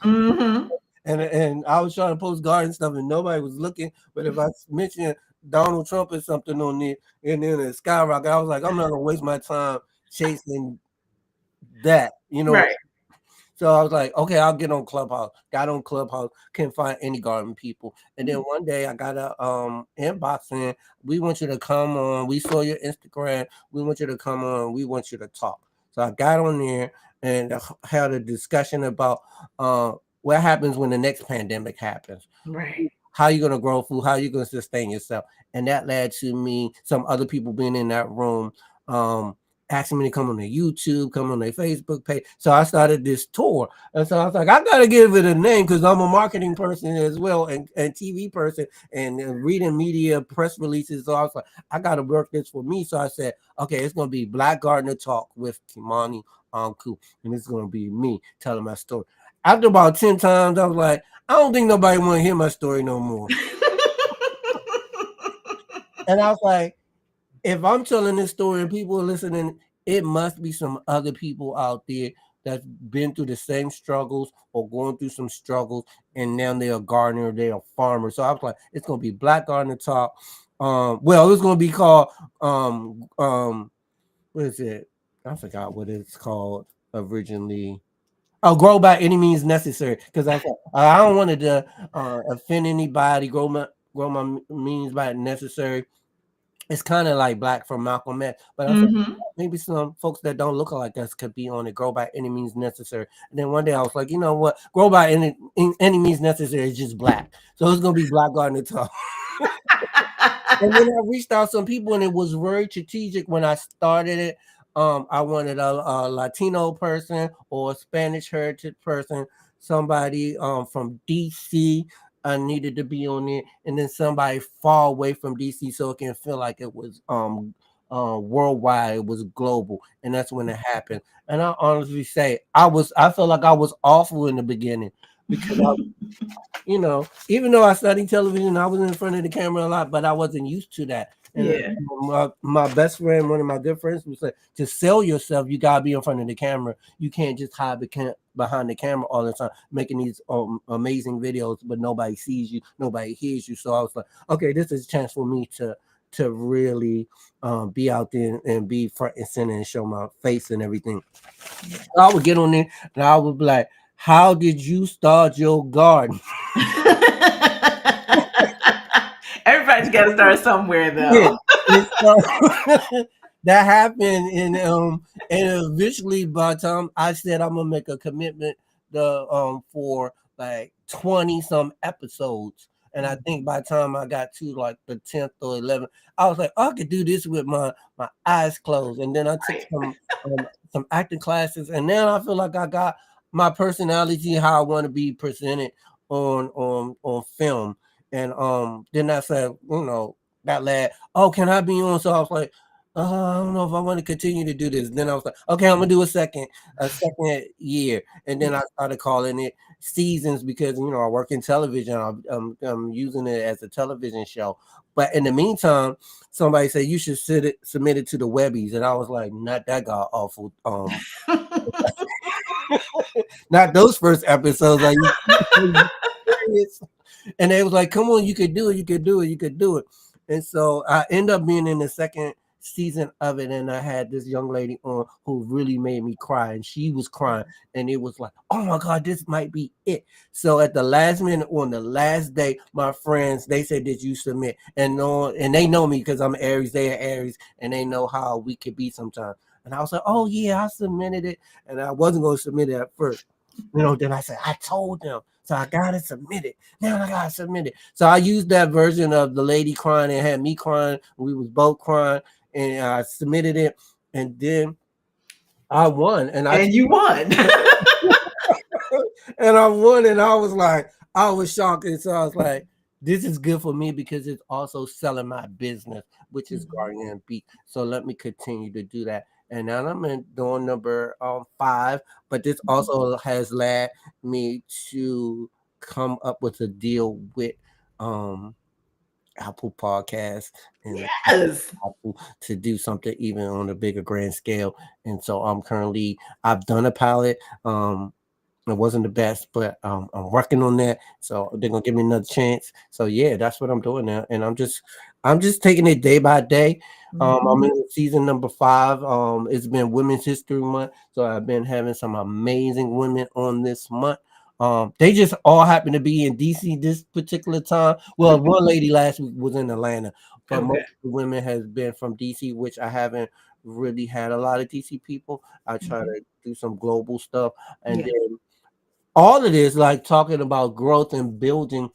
And I was trying to post garden stuff, and nobody was looking. But if I mentioned Donald Trump or something on it, and then it skyrocket, I was like, I'm not gonna waste my time chasing that, Right. So I was like, okay, I'll get on Clubhouse. Got on Clubhouse, couldn't find any garden people. And then one day I got a inbox in, we want you to come on. We saw your Instagram. We want you to come on. We want you to talk. So I got on there and had a discussion about what happens when the next pandemic happens. Right. How you gonna grow food? How you gonna sustain yourself? And that led to me, some other people being in that room, asking me to come on their YouTube, come on their Facebook page. So I started this tour. And so I was like, I got to give it a name because I'm a marketing person as well and TV person and reading media press releases. So I was like, I got to work this for me. So I said, okay, it's going to be Black Gardener Talk with KIMANI ANKU. And it's going to be me telling my story. After about 10 times, I was like, I don't think nobody want to hear my story no more. And I was like, if I'm telling this story and people are listening, it must be some other people out there that's been through the same struggles or going through some struggles, and now they're a gardener, they're a farmer. So I was like, it's gonna be Black Gardener Talk. Well, it's gonna be called what is it? I forgot what it's called originally. Oh, grow by any means necessary. Because I thought I don't want to offend anybody. Grow my means by necessary. It's kind of like Black from Malcolm X, but I thought maybe some folks that don't look like us could be on it. Grow by any means necessary. And then one day I was like, you know what? Grow by any means necessary is just Black. So it's gonna be Black Gardener Talk. And then I reached out some people, and it was very strategic when I started it. I wanted a Latino person or a Spanish heritage person, somebody from DC. I needed to be on it, and then somebody far away from DC so it can feel like it was worldwide, it was global, and that's when it happened. And I honestly say I felt like I was awful in the beginning because even though I studied television, I was in front of the camera a lot, but I wasn't used to that. And my best friend, one of my good friends, would say, to sell yourself, you gotta be in front of the camera. You can't just hide behind the camera all the time, making these amazing videos, but nobody sees you, nobody hears you. So I was like, okay, this is a chance for me to to really be out there and be front and center and show my face and everything. So I would get on there and I would be like, how did you start your garden? Everybody's got to start somewhere, Yeah. though. And so that happened, and eventually by the time I said I'm gonna make a commitment for like 20 some episodes. And I think by the time I got to like the 10th or 11th, I was like, I could do this with my eyes closed. And then I took some acting classes, and now I feel like I got my personality, how I want to be presented on film. And then I said, that lad, oh, can I be on? So I was like, I don't know if I want to continue to do this. Then I was like, okay, I'm gonna do a second year, and then I started calling it seasons because I work in television. I'm using it as a television show. But in the meantime, somebody said you should submit it to the Webbies, and I was like, not that god awful. Not those first episodes. Like, and they was like, come on, you could do it, you could do it, you could do it. And so I end up being in the second season of it, and I had this young lady on who really made me cry, and she was crying, and it was like, oh my god, this might be it. So at the last minute, on the last day, my friends, they said, did you submit? And they know me because I'm Aries, they are Aries, and they know how we could be sometimes. And I was like, oh yeah, I submitted it, and I wasn't going to submit it at first. Then I said, I told them. So I got it submitted. Now I got it submitted. So I used that version of the lady crying and had me crying. We was both crying, and I submitted it. And then I won. And you won. And I won. And I was like, I was shocked. And so I was like, this is good for me because it's also selling my business, which is Garden and Beat. So let me continue to do that. And now I'm doing number 5, but this also has led me to come up with a deal with Apple Podcasts and Apple to do something even on a bigger grand scale. And so I've done a pilot. It wasn't the best, but I'm working on that. So they're gonna give me another chance. So yeah, that's what I'm doing now, and I'm just taking it day by day. I'm in season number 5. It's been Women's History Month, so I've been having some amazing women on this month. They just all happen to be in DC this particular time. Well, one lady last week was in Atlanta, but most of the women has been from DC, which I haven't really had a lot of DC people. I try to do some global stuff, and then all of this, like talking about growth and building.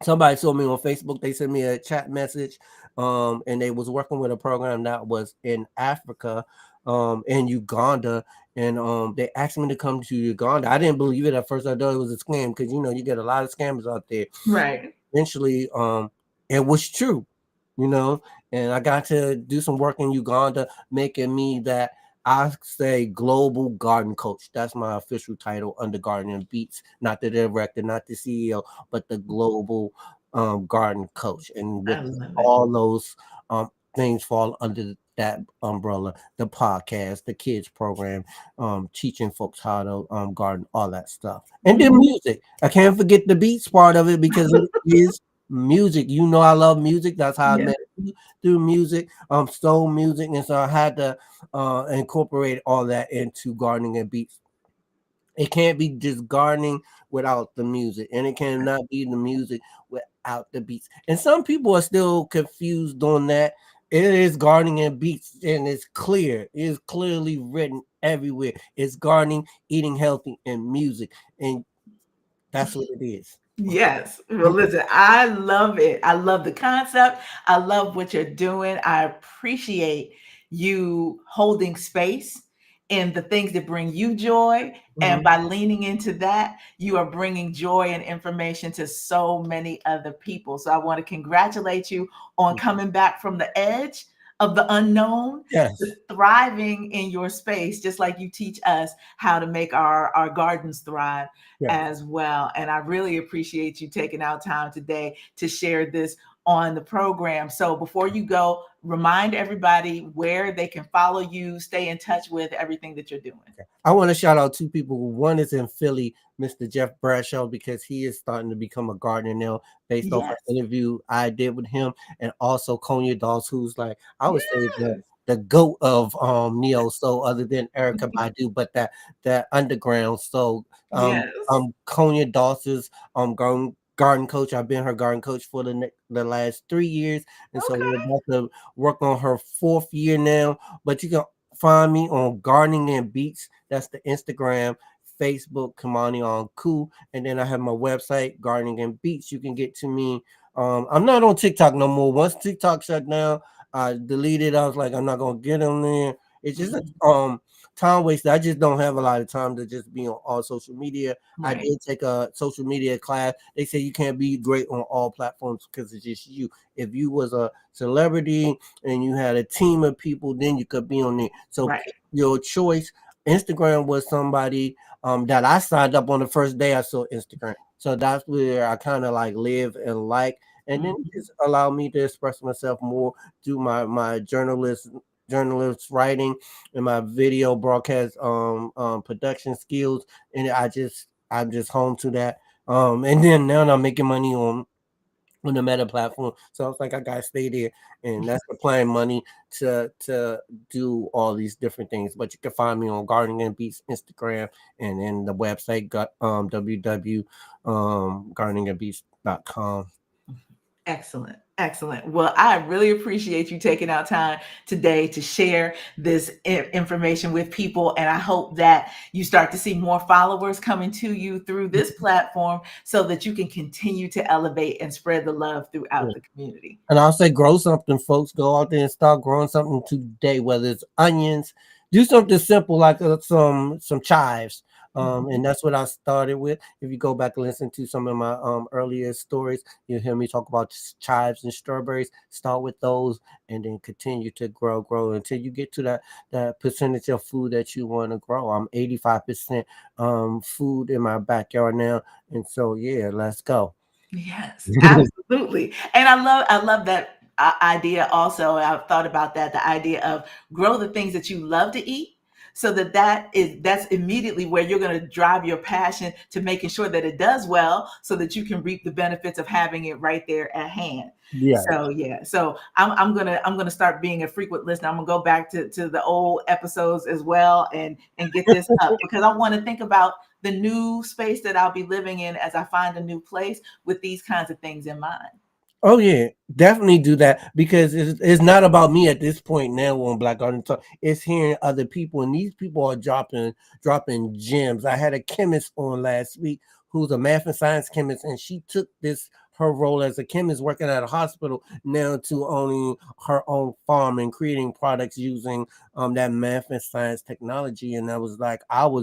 Somebody saw me on Facebook. They sent me a chat message, and they was working with a program that was in Africa, in Uganda, and they asked me to come to Uganda. I didn't believe it at first. I thought it was a scam because you get a lot of scammers out there. Right. Eventually, it was true, and I got to do some work in Uganda, making me that I say global garden coach. That's my official title under Garden and Beats, not the director, not the CEO, but the global garden coach. And with all those things fall under that umbrella, the podcast, the kids program, teaching folks how to garden, all that stuff. And then music. I can't forget the beats part of it because it is music. I love music. That's how I met you, through music, soul music. And so I had to incorporate all that into gardening and beats. It can't be just gardening without the music, and it cannot be the music without the beats. And some people are still confused on that. It is gardening and beats, and it's clear. It is clearly written everywhere. It's gardening, eating healthy, and music. And that's what it is. Yes. Well, listen, I love it. I love the concept. I love what you're doing. I appreciate you holding space in the things that bring you joy. And by leaning into that, you are bringing joy and information to so many other people. So I want to congratulate you on coming back from the edge of the unknown, to thriving in your space, just like you teach us how to make our gardens thrive as well. And I really appreciate you taking out time today to share this on the program. So before you go, remind everybody where they can follow you, stay in touch with everything that you're doing. I want to shout out two people. One is in Philly, Mr. Jeff Bradshaw, because he is starting to become a gardener now based off Yes. an interview I did with him, and also Konya Dawes, who's like, I would say Yes. the goat of neo soul, other than Erica Badu, but that underground soul. Yes. Konya Dawes is garden coach. I've been her garden coach for the last 3 years, and so we're Okay. about to work on her 4th year now. But you can find me on Gardening and Beats. That's the Instagram, Facebook, Kimani Anku, and then I have my website, Gardening and Beats. You can get to me. I'm not on TikTok no more. Once TikTok shut down, I deleted. I was like, I'm not gonna get on there. It's just time waste. I just don't have a lot of time to just be on all social media. I Right. did take a social media class. They say you can't be great on all platforms because it's just you. If you was a celebrity and you had a team of people, then you could be on there. So Right. pick your choice. Instagram was somebody that I signed up on the first day I saw Instagram. So that's where I kind of like live and like, and then it just allow me to express myself more, do my journalist writing and my video broadcast production skills, and I'm just home to that. And then now I'm making money on the Meta platform. So it's like I gotta stay there, and that's applying money to do all these different things. But you can find me on Gardening and Beats Instagram, and then the website got www gardeningandbeats.com. Excellent. Excellent. Well, I really appreciate you taking out time today to share this information with people. And I hope that you start to see more followers coming to you through this platform so that you can continue to elevate and spread the love throughout the community. And I'll say grow something, folks. Go out there and start growing something today, whether it's onions, do something simple like some chives. And that's what I started with. If you go back and listen to some of my earlier stories, you'll hear me talk about chives and strawberries. Start with those and then continue to grow until you get to that percentage of food that you want to grow. I'm 85% food in my backyard now. And so yeah, let's go. Yes, absolutely. And I love that idea also. I've thought about that, the idea of grow the things that you love to eat so that's immediately where you're going to drive your passion to making sure that it does well so that you can reap the benefits of having it right there at hand. Yeah. So yeah. So I'm gonna start being a frequent listener. I'm gonna go back to the old episodes as well and get this up because I want to think about the new space that I'll be living in as I find a new place with these kinds of things in mind. Oh yeah, definitely do that because it's not about me at this point now on Black Garden Talk. It's hearing other people, and these people are dropping gems. I had a chemist on last week who's a math and science chemist, and she took her role as a chemist working at a hospital now to owning her own farm and creating products using that math and science technology. And I was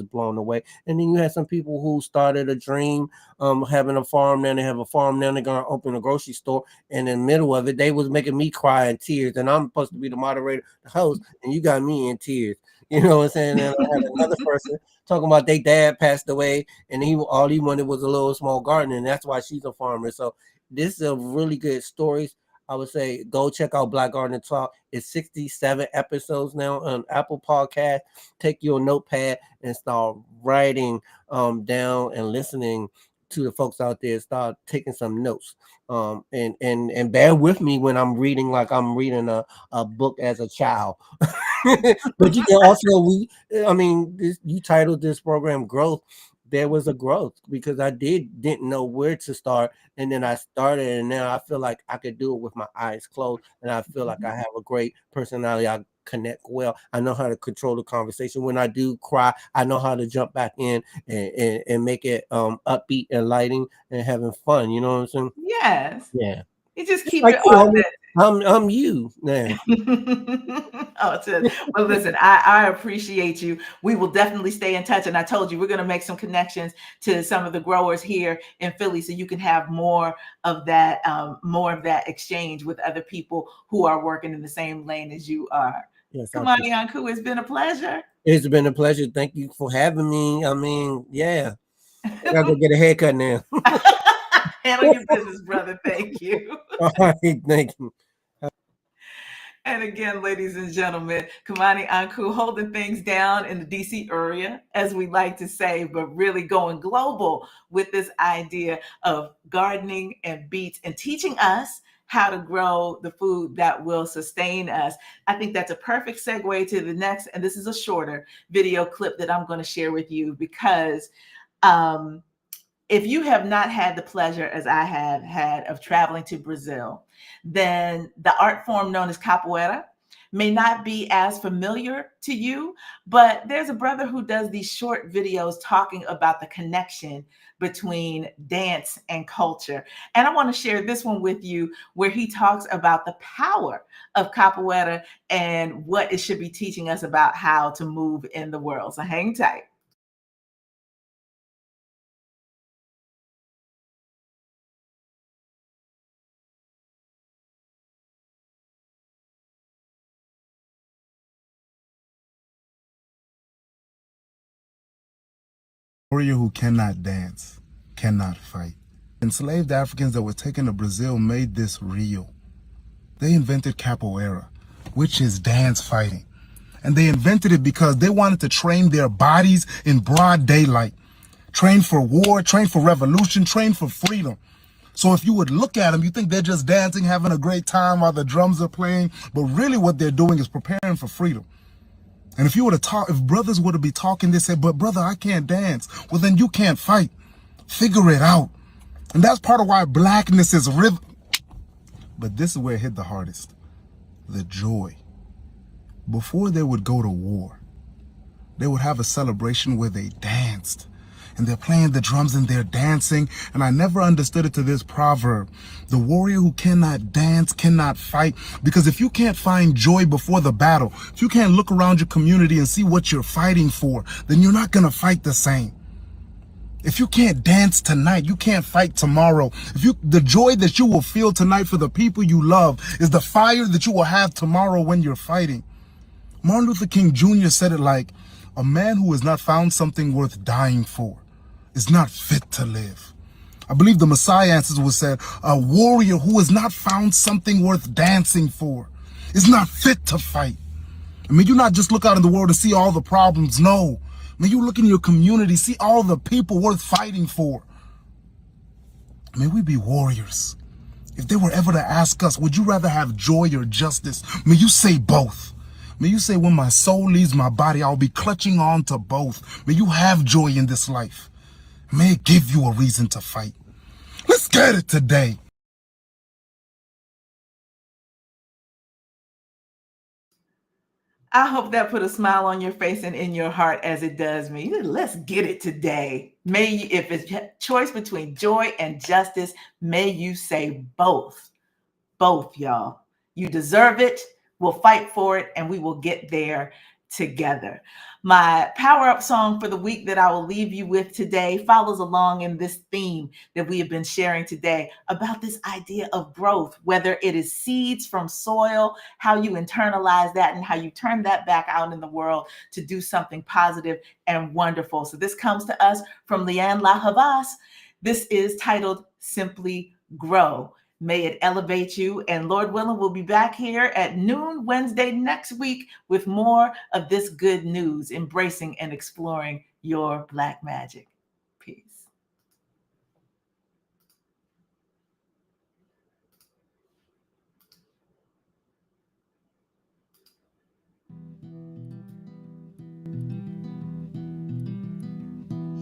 blown away. And then you had some people who started a dream having a farm, then they have a farm, now they're gonna open a grocery store, and in the middle of it they was making me cry in tears, and I'm supposed to be the moderator, the host, and you got me in tears. You know what I'm saying? And I had another person talking about their dad passed away, and all he wanted was a little small garden, and that's why she's a farmer. So this is a really good stories. I would say go check out Black Garden Talk. It's 67 episodes now on Apple Podcast. Take your notepad and start writing down and listening to the folks out there. Start taking some notes. And bear with me when I'm reading like I'm reading a book as a child. But you can also you titled this program Growth. There was a growth because I didn't know where to start, and then I started, and now I feel like I could do it with my eyes closed, and I feel like I have a great personality. I connect well. I know how to control the conversation. When I do cry, I know how to jump back in and make it upbeat and lighting and having fun. You know what I'm saying? Yes. Yeah. You just keep Like it authentic. I'm you now. Well, listen, I appreciate you. We will definitely stay in touch. And I told you, we're going to make some connections to some of the growers here in Philly so you can have more of that exchange with other people who are working in the same lane as you are. Yes, Kimani Anku, it's been a pleasure. It's been a pleasure. Thank you for having me. I mean, yeah. I gotta go get a haircut now. Handle your business, brother. Thank you. All right, thank you. And again, ladies and gentlemen, KIMANI ANKU holding things down in the DC area, as we like to say, but really going global with this idea of gardening and beets and teaching us how to grow the food that will sustain us. I think that's a perfect segue to the next, and this is a shorter video clip that I'm going to share with you because if you have not had the pleasure, as I have had, of traveling to Brazil, then the art form known as capoeira may not be as familiar to you, but there's a brother who does these short videos talking about the connection between dance and culture. And I want to share this one with you where he talks about the power of capoeira and what it should be teaching us about how to move in the world. So hang tight. Warrior who cannot dance, cannot fight. Enslaved Africans that were taken to Brazil made this real. They invented capoeira, which is dance fighting. And they invented it because they wanted to train their bodies in broad daylight. Train for war, train for revolution, train for freedom. So if you would look at them, you think they're just dancing, having a great time while the drums are playing. But really what they're doing is preparing for freedom. And if you were to talk, if brothers were to be talking, they say, but brother, I can't dance. Well, then you can't fight. Figure it out. And that's part of why blackness is rhythm. But this is where it hit the hardest. The joy. Before they would go to war, they would have a celebration where they danced. And they're playing the drums and they're dancing. And I never understood it to this proverb. The warrior who cannot dance cannot fight. Because if you can't find joy before the battle, if you can't look around your community and see what you're fighting for, then you're not going to fight the same. If you can't dance tonight, you can't fight tomorrow. The joy that you will feel tonight for the people you love is the fire that you will have tomorrow when you're fighting. Martin Luther King Jr. said it like, a man who has not found something worth dying for is not fit to live. I believe the Messiah answers was said, a warrior who has not found something worth dancing for is not fit to fight. I mean, you not just look out in the world and see all the problems. No. I mean, you look in your community, see all the people worth fighting for. May we be warriors. If they were ever to ask us, would you rather have joy or justice? May you say both. May you say, when my soul leaves my body, I'll be clutching on to both. May you have joy in this life. May it give you a reason to fight. Let's get it today. I hope that put a smile on your face and in your heart as it does me. Let's get it today. May you, if it's a choice between joy and justice, may you say both. Both, y'all. You deserve it. We'll fight for it, and we will get there together. My power-up song for the week that I will leave you with today follows along in this theme that we have been sharing today about this idea of growth, whether it is seeds from soil, how you internalize that and how you turn that back out in the world to do something positive and wonderful. So this comes to us from Leanne La Havas. This is titled Simply Grow. May it elevate you. And Lord willing, we'll be back here at noon Wednesday next week with more of this good news, embracing and exploring your Black magic. Peace.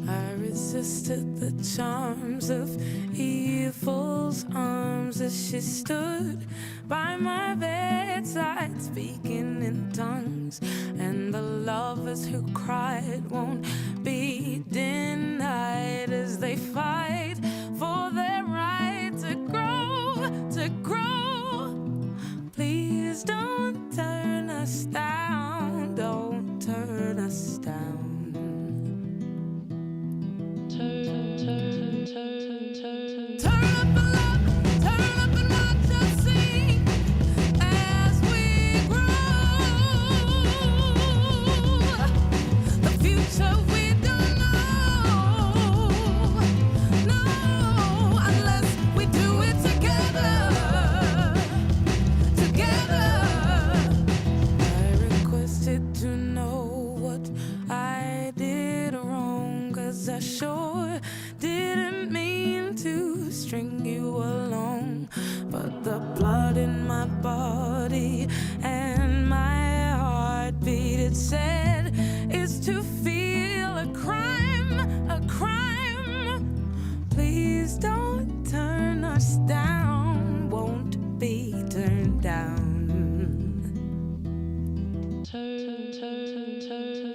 I resisted the charms of evil's arms as she stood by my bedside, speaking in tongues. And the lovers who cried won't be denied as they fight for their right to grow, to grow. Please don't turn us down, don't turn us down. Together. I sure didn't mean to string you along. But the blood in my body and my heartbeat, it said it's to feel a crime, a crime. Please don't turn us down, won't be turned down. Turn.